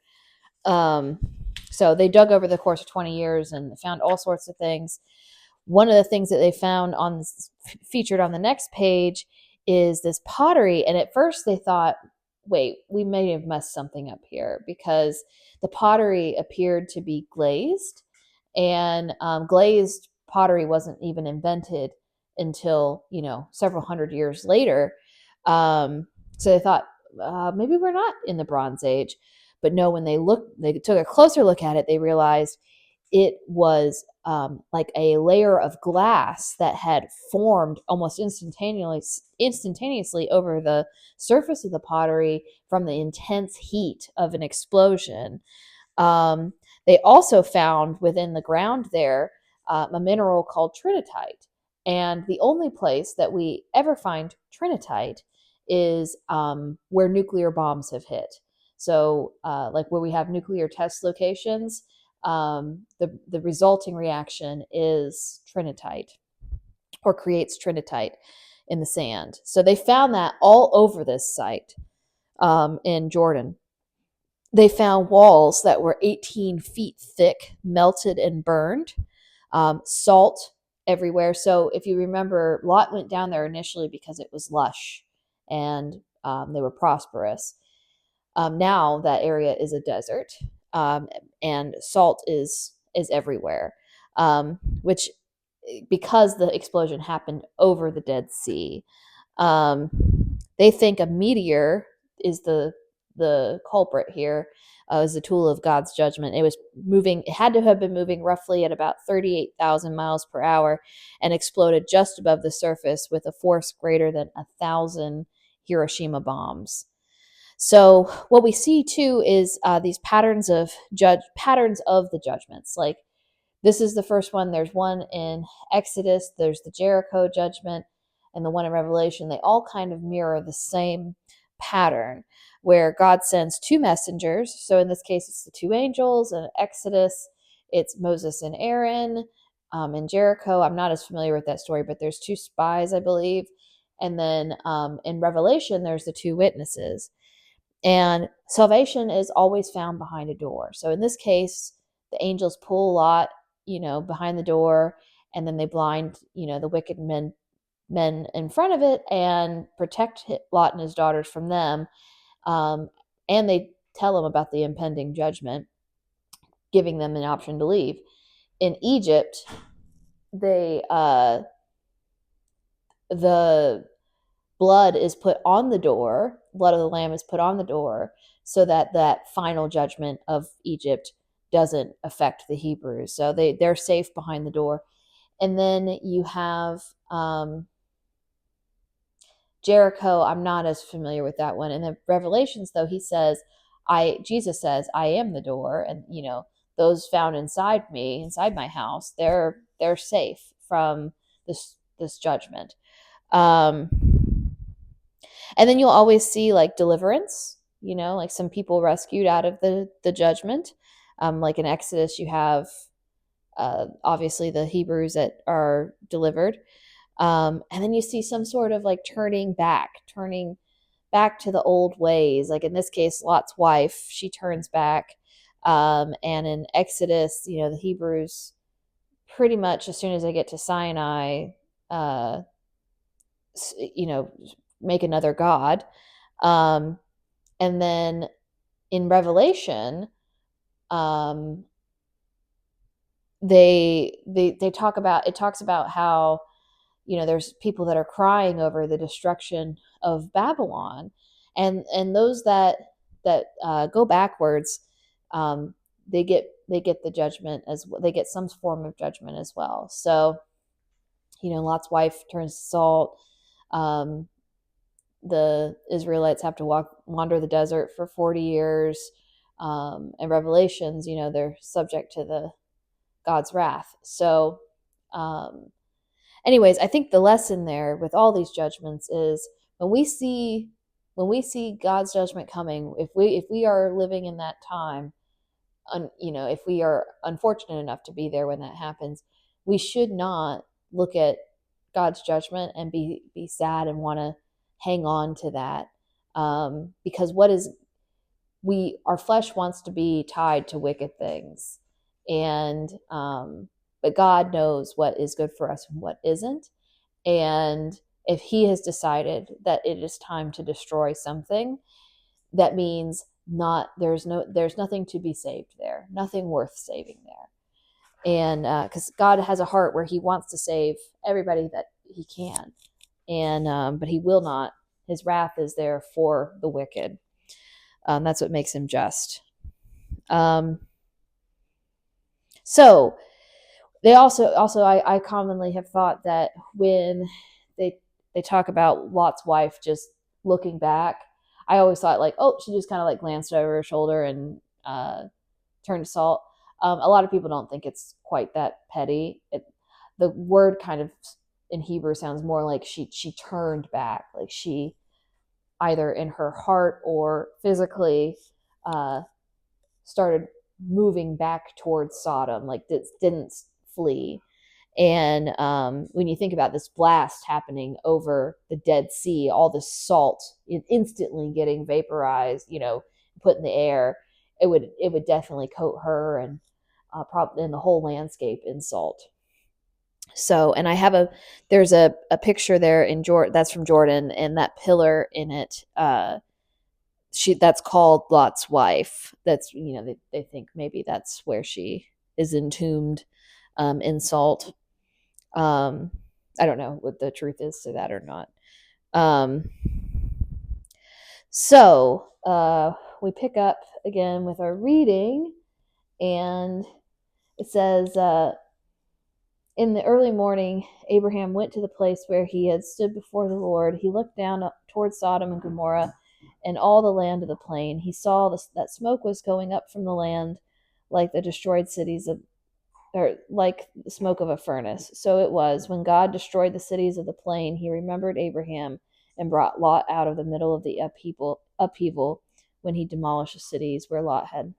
So they dug over the course of 20 years and found all sorts of things. One of the things that they found featured on the next page is this pottery. And at first they thought, wait, we may have messed something up here, because the pottery appeared to be glazed, and glazed pottery wasn't even invented until, several hundred years later. So they thought, maybe we're not in the Bronze Age. But no, when they took a closer look at it, they realized it was like a layer of glass that had formed almost instantaneously over the surface of the pottery from the intense heat of an explosion. They also found within the ground there a mineral called trinitite. And the only place that we ever find trinitite is where nuclear bombs have hit. So like where we have nuclear test locations, the resulting reaction is trinitite, or creates trinitite in the sand. So they found that all over this site in Jordan. They found walls that were 18 feet thick, melted and burned, salt everywhere. So if you remember, Lot went down there initially because it was lush and they were prosperous. Now that area is a desert, and salt is everywhere, which, because the explosion happened over the Dead Sea, they think a meteor is the culprit here, is a tool of God's judgment. It was moving; it had to have been moving roughly at about 38,000 miles per hour, and exploded just above the surface with a force greater than 1,000 Hiroshima bombs. So what we see too is these patterns of the judgments. Like, this is the first one. There's one in Exodus. There's the Jericho judgment, and the one in Revelation. They all kind of mirror the same pattern, where God sends two messengers. So in this case, it's the two angels. In Exodus, it's Moses and Aaron. In Jericho, I'm not as familiar with that story, but there's two spies, I believe. And then in Revelation, there's the two witnesses. And salvation is always found behind a door. So in this case, the angels pull Lot, behind the door, and then they blind, the wicked men in front of it, and protect Lot and his daughters from them. And they tell them about the impending judgment, giving them an option to leave. In Egypt, the blood is put on the door. Blood of the lamb is put on the door, so that final judgment of Egypt doesn't affect the Hebrews. So they're safe behind the door. And then you have Jericho. I'm not as familiar with that one. In the Revelations, though, Jesus says, I am the door, and those found inside my house, they're safe from this judgment. And then you'll always see like deliverance, like some people rescued out of the judgment. Like in Exodus, you have obviously the Hebrews that are delivered. And then you see some sort of like turning back to the old ways. Like in this case, Lot's wife, she turns back. And in Exodus, the Hebrews, pretty much as soon as they get to Sinai, make another god. And then in Revelation, they talk about, it talks about how, there's people that are crying over the destruction of Babylon, and those that go backwards, they get the judgment as well. They get some form of judgment as well. So, Lot's wife turns to salt. The Israelites have to wander the desert for 40 years. And Revelations, they're subject to God's wrath. So, anyways, I think the lesson there with all these judgments is when we see God's judgment coming, if we are living in that time, if we are unfortunate enough to be there when that happens, we should not look at God's judgment and be sad and want to hang on to that, because our flesh wants to be tied to wicked things, and but God knows what is good for us and what isn't. And if he has decided that it is time to destroy something, that means there's nothing to be saved there, nothing worth saving there. And because God has a heart where he wants to save everybody that he can, and but he will not. His wrath is there for the wicked. That's what makes him just. So they also I commonly have thought that when they talk about Lot's wife just looking back, I always thought like, oh, she just kind of like glanced over her shoulder and turned to salt. A lot of people don't think it's quite that petty. The word kind of in Hebrew sounds more like she turned back, like she either in her heart or physically started moving back towards Sodom, like didn't flee. And when you think about this blast happening over the Dead Sea, all the salt instantly getting vaporized, put in the air, it would definitely coat her and probably in the whole landscape in salt. So, and I have there's a picture there in Jordan, that's from Jordan, and that pillar in it, that's called Lot's wife. That's, they think maybe that's where she is entombed in salt. I don't know what the truth is to that or not. So we pick up again with our reading, and it says, in the early morning, Abraham went to the place where he had stood before the Lord. He looked down towards Sodom and Gomorrah and all the land of the plain. He saw that smoke was going up from the land like the destroyed cities or like the smoke of a furnace. So it was, when God destroyed the cities of the plain, he remembered Abraham and brought Lot out of the middle of the upheaval when he demolished the cities where Lot had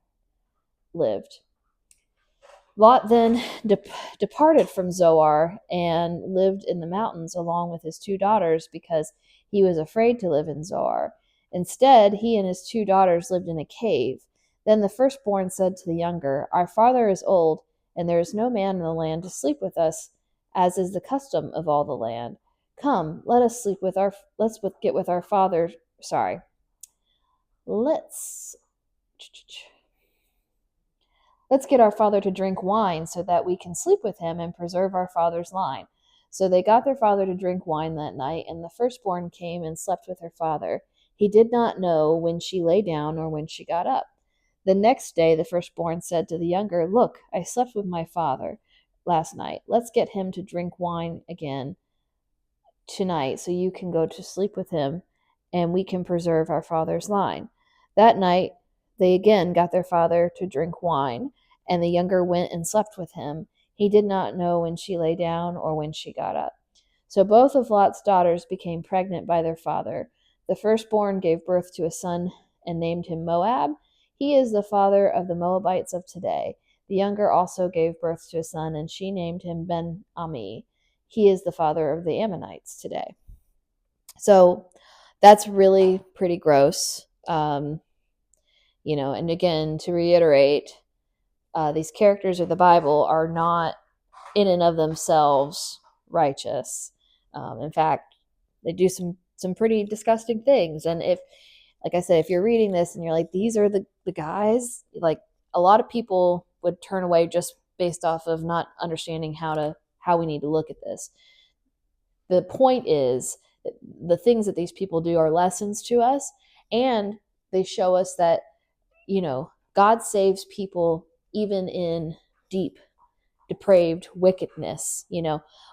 lived. Lot then departed from Zoar and lived in the mountains along with his 2 daughters because he was afraid to live in Zoar. Instead, he and his 2 daughters lived in a cave. Then the firstborn said to the younger, "Our father is old, and there is no man in the land to sleep with us, as is the custom of all the land. Come, let's get our father to drink wine so that we can sleep with him and preserve our father's line." So they got their father to drink wine that night, and the firstborn came and slept with her father. He did not know when she lay down or when she got up. The next day the firstborn said to the younger, "Look, I slept with my father last night. Let's get him to drink wine again tonight so you can go to sleep with him and we can preserve our father's line." That night they again got their father to drink wine, and the younger went and slept with him. He did not know when she lay down or when she got up. So both of Lot's daughters became pregnant by their father. The firstborn gave birth to a son and named him Moab. He is the father of the Moabites of today. The younger also gave birth to a son, and she named him Ben-Ami. He is the father of the Ammonites today. So that's really pretty gross. And again, to reiterate, these characters of the Bible are not in and of themselves righteous. In fact, they do some pretty disgusting things. And like I said, if you're reading this and you're like, these are the guys, like a lot of people would turn away just based off of not understanding how we need to look at this. The point is, the things that these people do are lessons to us, and they show us that, God saves people even in deep, depraved wickedness,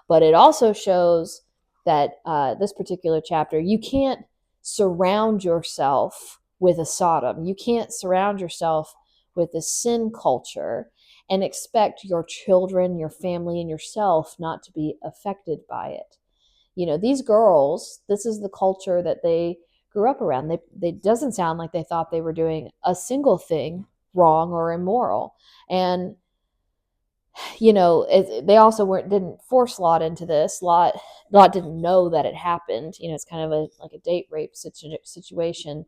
but it also shows that this particular chapter, you can't surround yourself with a Sodom. You can't surround yourself with a sin culture and expect your children, your family, and yourself not to be affected by it. These girls, this is the culture that they grew up around. They doesn't sound like they thought they were doing a single thing wrong or immoral. And they also didn't force Lot into this. Lot didn't know that it happened. It's kind of like a date rape situation.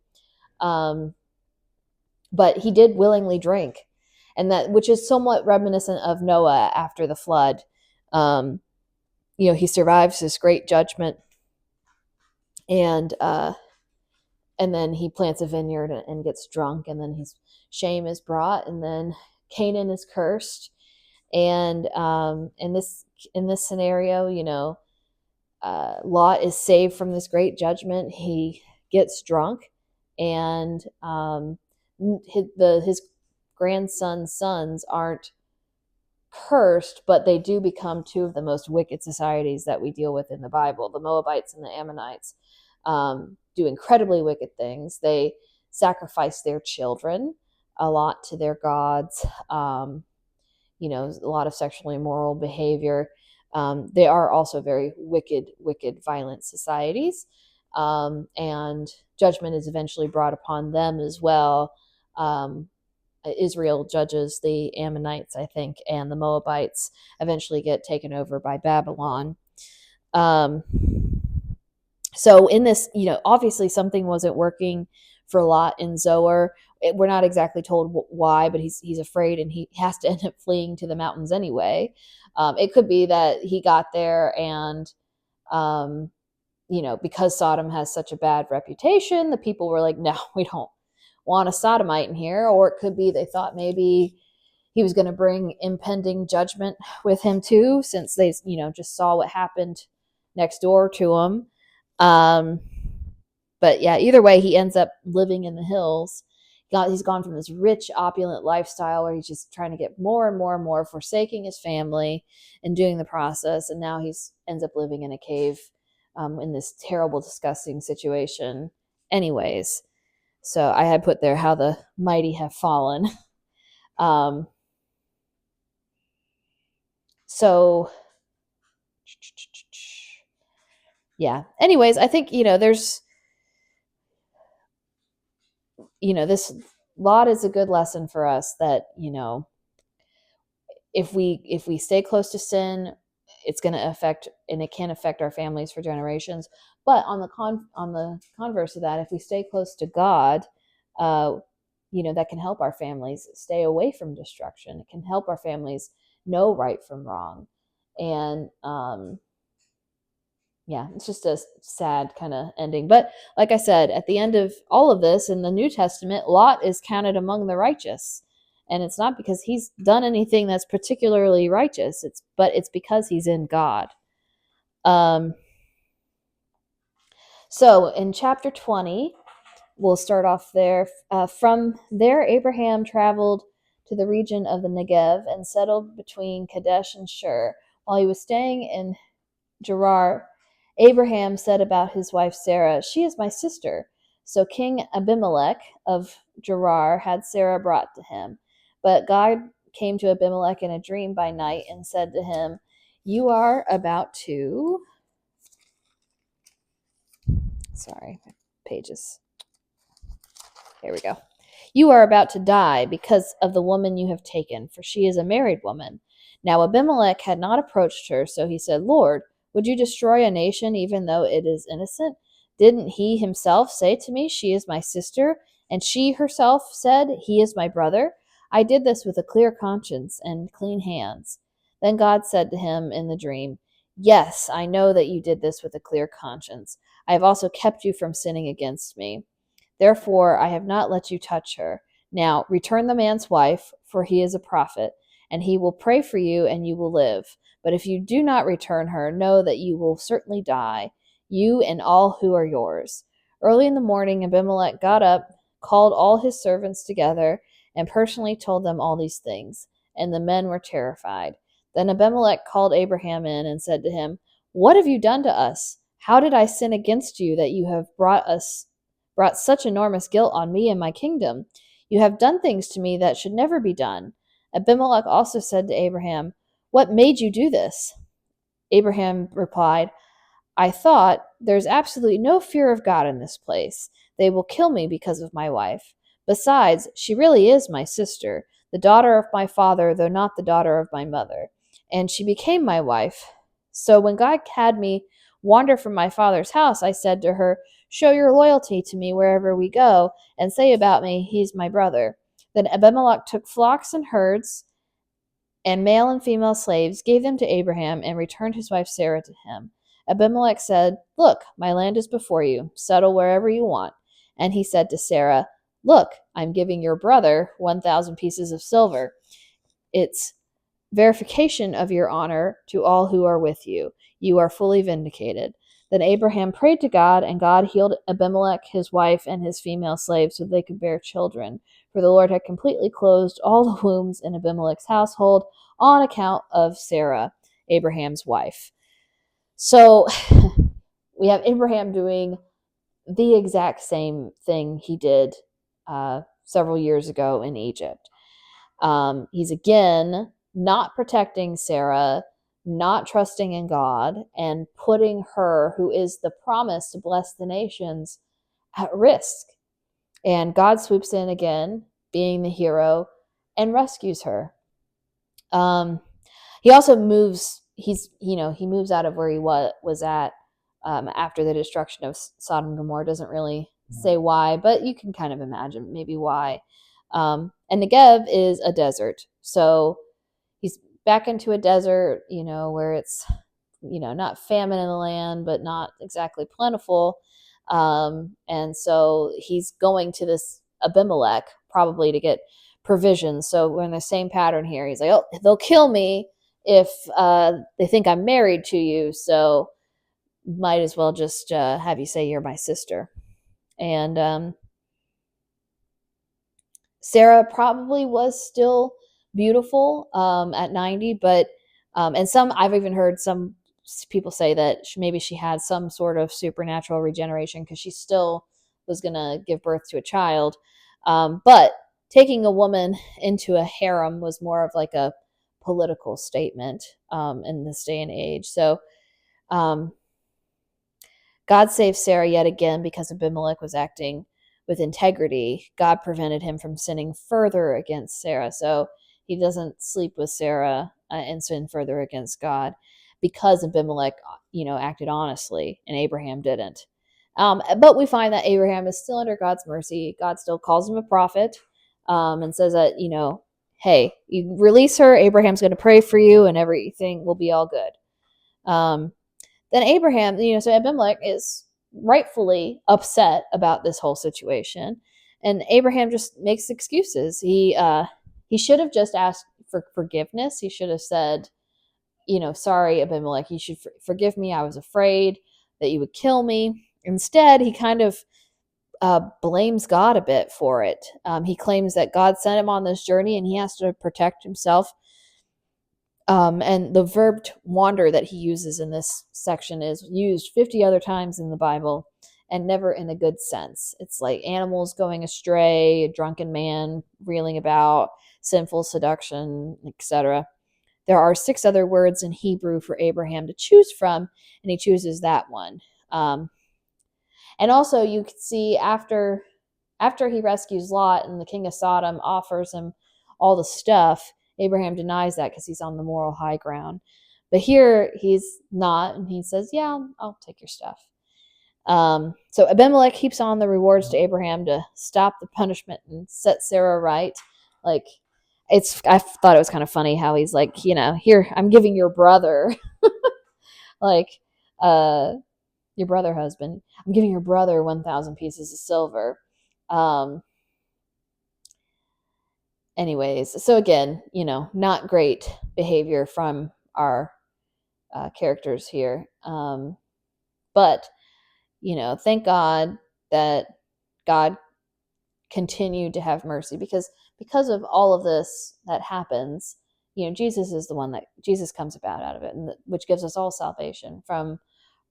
But he did willingly drink, and which is somewhat reminiscent of Noah after the flood. He survives this great judgment, and then he plants a vineyard and gets drunk, and then his shame is brought, and then Canaan is cursed. And in this scenario, Lot is saved from this great judgment. He gets drunk, and his grandson's sons aren't cursed, but they do become two of the most wicked societies that we deal with in the Bible. The Moabites and the Ammonites do incredibly wicked things. They sacrifice their children a lot to their gods. A lot of sexually immoral behavior. They are also very wicked, violent societies. And judgment is eventually brought upon them as well. Israel judges the Ammonites, I think, and the Moabites eventually get taken over by Babylon. So in this, obviously something wasn't working for Lot in Zoar. We're not exactly told why, but he's afraid, and he has to end up fleeing to the mountains anyway. It could be that he got there and, because Sodom has such a bad reputation, the people were like, no, we don't want a sodomite in here. Or it could be they thought maybe he was going to bring impending judgment with him too, since they, just saw what happened next door to him. But yeah, either way, he ends up living in the hills. He's gone from this rich, opulent lifestyle where he's just trying to get more and more and more, forsaking his family and doing the process. And now ends up living in a cave in this terrible, disgusting situation. Anyways, so I had put there how the mighty have fallen. So, yeah. Anyways, I think, there's, this Lot is a good lesson for us that, if we stay close to sin, it's going to affect, and it can affect our families for generations. But on the converse of that, if we stay close to God, that can help our families stay away from destruction. It can help our families know right from wrong. And yeah, it's just a sad kind of ending. But like I said, at the end of all of this in the New Testament, Lot is counted among the righteous. And it's not because he's done anything that's particularly righteous. But it's because he's in God. So in chapter 20, we'll start off there. From there, Abraham traveled to the region of the Negev and settled between Kadesh and Shur. While he was staying in Gerar, Abraham said about his wife Sarah, "She is my sister." So King Abimelech of Gerar had Sarah brought to him. But God came to Abimelech in a dream by night and said to him, "You are about to..." Sorry, my pages. Here we go. "You are about to die because of the woman you have taken, for she is a married woman." Now Abimelech had not approached her, so he said, "Lord, would you destroy a nation even though it is innocent? Didn't he himself say to me, 'She is my sister,' and she herself said, 'He is my brother'? I did this with a clear conscience and clean hands." Then God said to him in the dream, "Yes, I know that you did this with a clear conscience. I have also kept you from sinning against me. Therefore, I have not let you touch her. Now, return the man's wife, for he is a prophet, and he will pray for you, and you will live. But if you do not return her, know that you will certainly die, you and all who are yours." Early in the morning, Abimelech got up, called all his servants together, and personally told them all these things. And the men were terrified. Then Abimelech called Abraham in and said to him, "What have you done to us? How did I sin against you that you have brought such enormous guilt on me and my kingdom? You have done things to me that should never be done." Abimelech also said to Abraham, "What made you do this?" Abraham replied, "I thought, there's absolutely no fear of God in this place. They will kill me because of my wife. Besides, she really is my sister, the daughter of my father, though not the daughter of my mother. And she became my wife. So when God had me wander from my father's house, I said to her, 'Show your loyalty to me wherever we go, and say about me, he's my brother.' Then Abimelech took flocks and herds and male and female slaves, gave them to Abraham, and returned his wife Sarah to him. Abimelech said, 'Look, my land is before you. Settle wherever you want.' And he said to Sarah, 'Look, I'm giving your brother 1,000 pieces of silver. It's verification of your honor to all who are with you. You are fully vindicated.' Then Abraham prayed to God, and God healed Abimelech, his wife, and his female slaves so they could bear children. For the Lord had completely closed all the wombs in Abimelech's household on account of Sarah, Abraham's wife." So we have Abraham doing the exact same thing he did several years ago in Egypt. He's again not protecting Sarah, not trusting in God, and putting her, who is the promise to bless the nations, at risk. And God swoops in again, being the hero, and rescues her. He also moves. He moves out of where he was at after the destruction of Sodom and Gomorrah. Doesn't really say why, but you can kind of imagine maybe why. And Negev is a desert, so he's back into a desert, where it's, not famine in the land, but not exactly plentiful. And so he's going to this Abimelech probably to get provisions. So we're in the same pattern here. He's like, "Oh, they'll kill me if they think I'm married to you. So might as well just have you say you're my sister." And Sarah probably was still beautiful at 90, but and I've even heard some people say that maybe she had some sort of supernatural regeneration because she still was going to give birth to a child. But taking a woman into a harem was more of like a political statement in this day and age. So um, God saved Sarah yet again because Abimelech was acting with integrity. God prevented him from sinning further against Sarah. So he doesn't sleep with Sarah and sin further against God because Abimelech, acted honestly and Abraham didn't. But we find that Abraham is still under God's mercy. God still calls him a prophet and says that, hey, you release her, Abraham's going to pray for you and everything will be all good. Then Abraham, so Abimelech is rightfully upset about this whole situation, and Abraham just makes excuses. He should have just asked for forgiveness. He should have said, "Sorry, Abimelech, you should forgive me. I was afraid that you would kill me." Instead, he kind of blames God a bit for it. He claims that God sent him on this journey, and he has to protect himself. And the verb wander that he uses in this section is used 50 other times in the Bible and never in a good sense. It's like animals going astray, a drunken man reeling about, sinful seduction, etc. There are 6 other words in Hebrew for Abraham to choose from, and he chooses that one. And also you can see after he rescues Lot and the king of Sodom offers him all the stuff, Abraham denies that because he's on the moral high ground. But here he's not, and he says, "Yeah, I'll take your stuff." So Abimelech keeps on the rewards to Abraham to stop the punishment and set Sarah right. Like, I thought it was kind of funny how he's like, "Here, I'm giving your brother," like, your brother husband, "I'm giving your brother 1,000 pieces of silver." Anyways, so again, not great behavior from our characters here. But, thank God that God continued to have mercy because of all of this that happens, Jesus is the one that Jesus comes about out of it, and which gives us all salvation from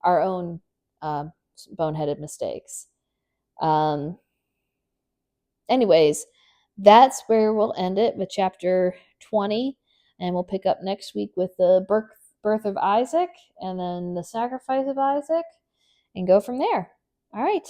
our own boneheaded mistakes. Anyways, that's where we'll end it with chapter 20. And we'll pick up next week with the birth of Isaac and then the sacrifice of Isaac and go from there. All right.